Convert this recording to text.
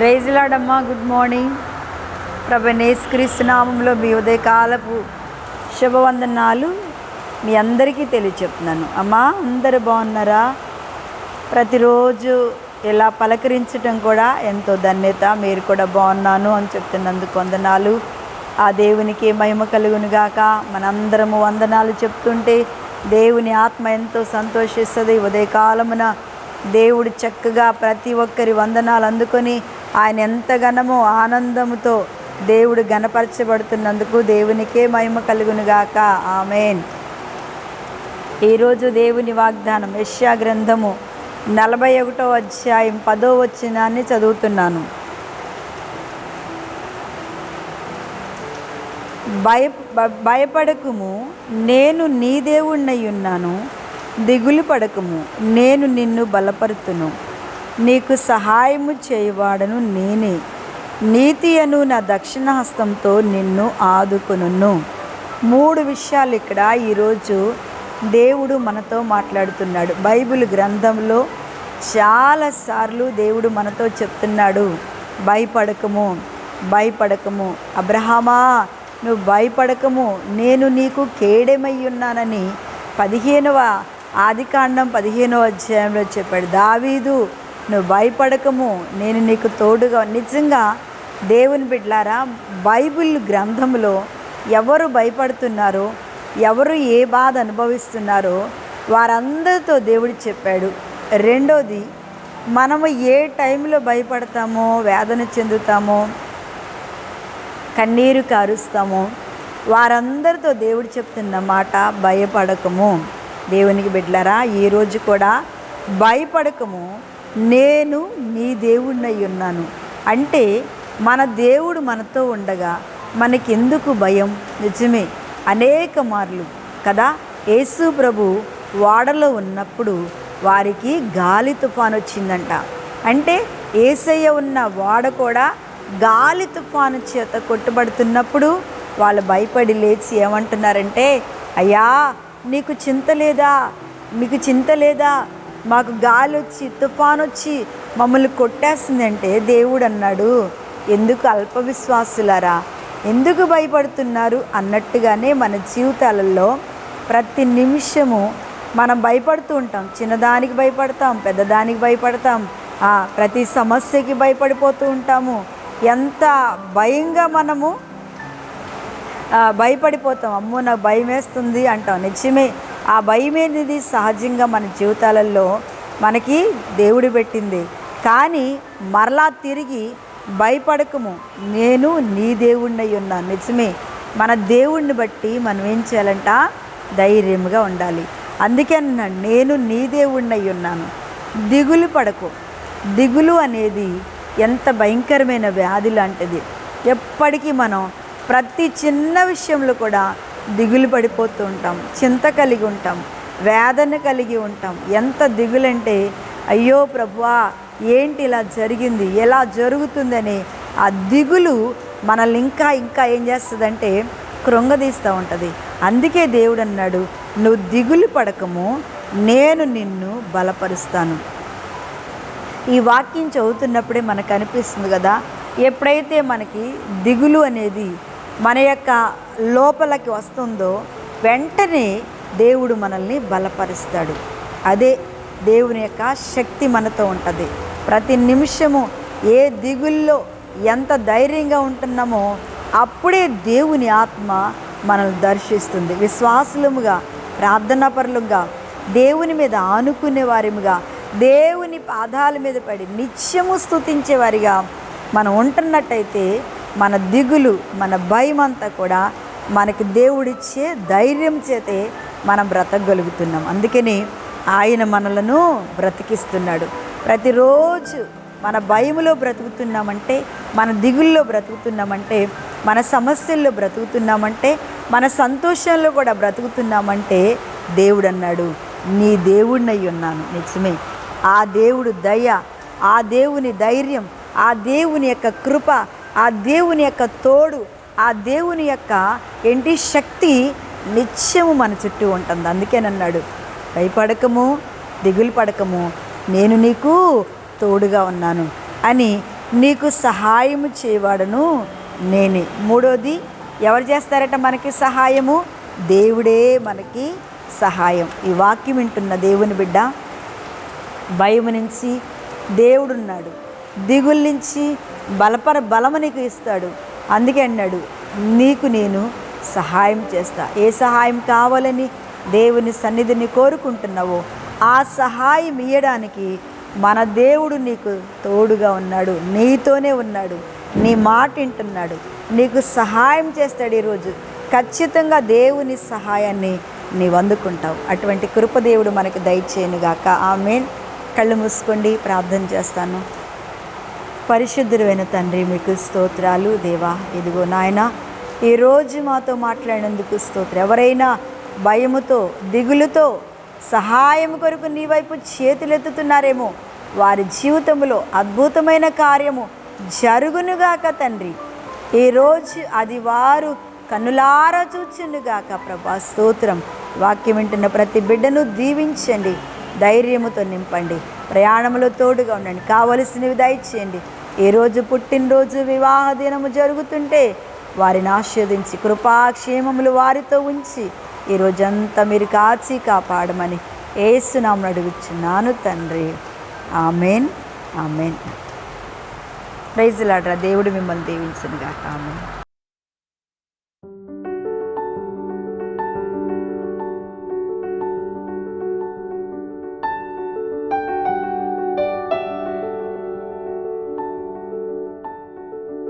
Praise lord అమ్మా, good morning. ప్రభు యేసుక్రీస్తు నామములో మీ ఉదయకాలపు శుభవందనాలు మీ అందరికీ తెలియచెప్తున్నాను. అమ్మా, అందరు బాగున్నారా? ప్రతిరోజు ఇలా పలకరించడం కూడా ఎంతో ధన్యత. మీరు కూడా బాగున్నాను అని చెప్తున్నందుకు వందనాలు. ఆ దేవునికి మహిమ కలుగునుగాక. మనందరము వందనాలు చెప్తుంటే దేవుని ఆత్మ ఎంతో సంతోషిస్తుంది. ఉదయకాలమున దేవుడు చక్కగా ప్రతి ఒక్కరి వందనాలు అందుకొని ఆయన ఎంతగానో ఆనందముతో దేవుడు గణపరచబడుతున్నందుకు దేవునికే మహిమ కలుగునుగాక. ఆమేన్. ఈరోజు దేవుని వాగ్దానం యెషయా గ్రంథము 41వ అధ్యాయం 10వ వచనాన్ని చదువుతున్నాను. భయపడకుము, నేను నీ దేవుణ్ణై ఉన్నాను. దిగులు పడకుము, నేను నిన్ను బలపరుతును. నీకు సహాయము చేయవాడను నేనే. నీతి అను నా దక్షిణ హస్తంతో నిన్ను ఆదుకొనును. 3 విషయాలు ఇక్కడ ఈరోజు దేవుడు మనతో మాట్లాడుతున్నాడు. బైబిల్ గ్రంథంలో చాలాసార్లు దేవుడు మనతో చెప్తున్నాడు, భయపడకము, భయపడకము. అబ్రహామా, నువ్వు భయపడకము, నేను నీకు కేడెమై ఉన్నానని 15వ ఆదికాండం 15వ అధ్యాయంలో చెప్పాడు. దావీదు, నువ్వు భయపడకము, నేను నీకు తోడుగా. నిజంగా దేవుని బిడ్డలారా, బైబిల్ గ్రంథంలో ఎవరు భయపడుతున్నారో, ఎవరు ఏ బాధ అనుభవిస్తున్నారో వారందరితో దేవుడు చెప్పాడు. రెండోది, మనము ఏ టైంలో భయపడతామో, వేదన చెందుతామో, కన్నీరు కారుస్తామో వారందరితో దేవుడు చెప్తున్న మాట, భయపడకము. దేవునికి బిడ్డలారా, ఈరోజు కూడా భయపడకము, నేను నీ దేవుడినై ఉన్నాను. అంటే మన దేవుడు మనతో ఉండగా మనకెందుకు భయం? నిజమే, అనేక మార్లు కదా. యేసు ప్రభు ఓడలో ఉన్నప్పుడు వారికి గాలి తుఫాను వచ్చిందంట. అంటే యేసయ్య ఉన్న ఓడ కూడా గాలి తుఫాను చేత కొట్టుబడుతున్నప్పుడు వాళ్ళు భయపడి లేచి ఏమంటున్నారంటే, అయ్యా, నీకు చింత లేదా? మీకు చింత లేదా? మాకు గాలి వచ్చి తుఫాను వచ్చి మమ్మల్ని కొట్టేస్తుందంటే దేవుడు అన్నాడు, ఎందుకు అల్ప విశ్వాసులారా, ఎందుకు భయపడుతున్నారు అన్నట్టుగానే మన జీవితాలలో ప్రతి నిమిషము మనం భయపడుతూ ఉంటాం. చిన్నదానికి భయపడతాం, పెద్దదానికి భయపడతాం, ప్రతి సమస్యకి భయపడిపోతూ ఉంటాము. ఎంత భయంగా మనము భయపడిపోతాం. అమ్మో, నాకు భయం వేస్తుంది అంటాం. నిజమే, ఆ భయం అనేది సహజంగా మన జీవితాలలో మనకి దేవుడు పెట్టింది. కానీ మరలా తిరిగి భయపడకము, నేను నీ దేవుణ్ణై ఉన్నాను. నిజమే, మన దేవుణ్ణి బట్టి మనం ఏం చేయాలంట? ధైర్యంగా ఉండాలి. అందుకే అన్నాను, నేను నీ దేవుణ్ణై ఉన్నాను. దిగులు పడకు. దిగులు అనేది ఎంత భయంకరమైన వ్యాధి లాంటిది. ఎప్పటికీ మనం ప్రతి చిన్న విషయంలో కూడా దిగులు పడిపోతూ ఉంటాం, చింత కలిగి ఉంటాం, వేదన కలిగి ఉంటాం. ఎంత దిగులంటే, అయ్యో ప్రభువా, ఏంటి ఇలా జరిగింది, ఎలా జరుగుతుందని ఆ దిగులు మనల్ని ఇంకా ఇంకా ఏం చేస్తుందంటే కృంగదీస్తూ ఉంటుంది. అందుకే దేవుడు అన్నాడు, నువ్వు దిగులు పడకము, నేను నిన్ను బలపరుస్తాను. ఈ వాక్యం చదువుతున్నప్పుడే మనకు అనిపిస్తుంది కదా, ఎప్పుడైతే మనకి దిగులు అనేది మన యొక్క లోపలికి వస్తుందో వెంటనే దేవుడు మనల్ని బలపరుస్తాడు. అదే దేవుని యొక్క శక్తి మనతో ఉంటుంది. ప్రతి నిమిషము ఏ దిగుల్లో ఎంత ధైర్యంగా ఉంటున్నామో అప్పుడే దేవుని ఆత్మ మనల్ని దర్శిస్తుంది. విశ్వాసులముగా, ప్రార్థనాపరులుగా, దేవుని మీద ఆనుకునే వారిగా, దేవుని పాదాల మీద పడి నిత్యము స్తుతించేవారిగా మనం ఉంటున్నట్టయితే మన దిగులు, మన భయం అంతా కూడా మనకి దేవుడిచ్చే ధైర్యం చేతే మనం బ్రతకగలుగుతున్నాం. అందుకని ఆయన మనలను బ్రతికిస్తున్నాడు. ప్రతిరోజు మన భయములో బ్రతుకుతున్నామంటే, మన దిగుల్లో బ్రతుకుతున్నామంటే, మన సమస్యల్లో బ్రతుకుతున్నామంటే, మన సంతోషంలో కూడా బ్రతుకుతున్నామంటే దేవుడు అన్నాడు, నీ దేవుడినై ఉన్నాను. నిజమే, ఆ దేవుడు దయ, ఆ దేవుని ధైర్యం, ఆ దేవుని యొక్క కృప, ఆ దేవుని యొక్క తోడు, ఆ దేవుని యొక్క శక్తి నిత్యము మన చుట్టూ ఉంటుంది. అందుకేనన్నాడు, భయపడకము, దిగులు పడకము, నేను నీకు తోడుగా ఉన్నాను అని నీకు సహాయము చేయవాడను నేనే. మూడోది, ఎవరు చేస్తారట మనకి సహాయము? దేవుడే మనకి సహాయం. ఈ వాక్యం వింటున్న దేవుని బిడ్డ, భయం నుంచి దేవుడున్నాడు, దిగులు నుంచి బలము నీకు ఇస్తాడు. అందుకే అన్నాడు, నీకు నేను సహాయం చేస్తా. ఏ సహాయం కావాలని దేవుని సన్నిధిని కోరుకుంటున్నావో ఆ సహాయం ఇయ్యడానికి మన దేవుడు నీకు తోడుగా ఉన్నాడు, నీతోనే ఉన్నాడు, నీ మాట వింటున్నాడు, నీకు సహాయం చేస్తాడు. ఈరోజు ఖచ్చితంగా దేవుని సహాయాన్ని నీవు అందుకుంటావు. అటువంటి కృపదేవుడు మనకు దయచేయనుగాక. ఆమేన్. కళ్ళు మూసుకోండి, ప్రార్థన చేస్తాను. పరిశుద్ధుడైన తండ్రి, మీకు స్తోత్రాలు దేవా. ఇదిగో నాయన, ఈరోజు మాతో మాట్లాడినందుకు స్తోత్రం. ఎవరైనా భయముతో దిగులుతో సహాయం కొరకు నీ వైపు చేతులెత్తుతున్నారేమో, వారి జీవితంలో అద్భుతమైన కార్యము జరుగునుగాక తండ్రి. ఈరోజు అది వారు కన్నులారా చూచునుగాక ప్రభా. స్తోత్రం. వాక్యం వింటున్న ప్రతి బిడ్డను దీవించండి, ధైర్యముతో నింపండి, ప్రయాణంలో తోడుగా ఉండండి, కావలసినవి దయచేయండి. ఈరోజు పుట్టినరోజు, వివాహ దినము జరుగుతుంటే వారిని ఆశీర్వదించి కృపాక్షేమములు వారితో ఉంచి ఈరోజంతా మీరు కాచి కాపాడమని యేసునామమున అడుగుచున్నాను తండ్రి. Amen, amen. Praise Lord. దేవుడు మిమ్మల్ని దీవించునుగాక. ఆమేన్.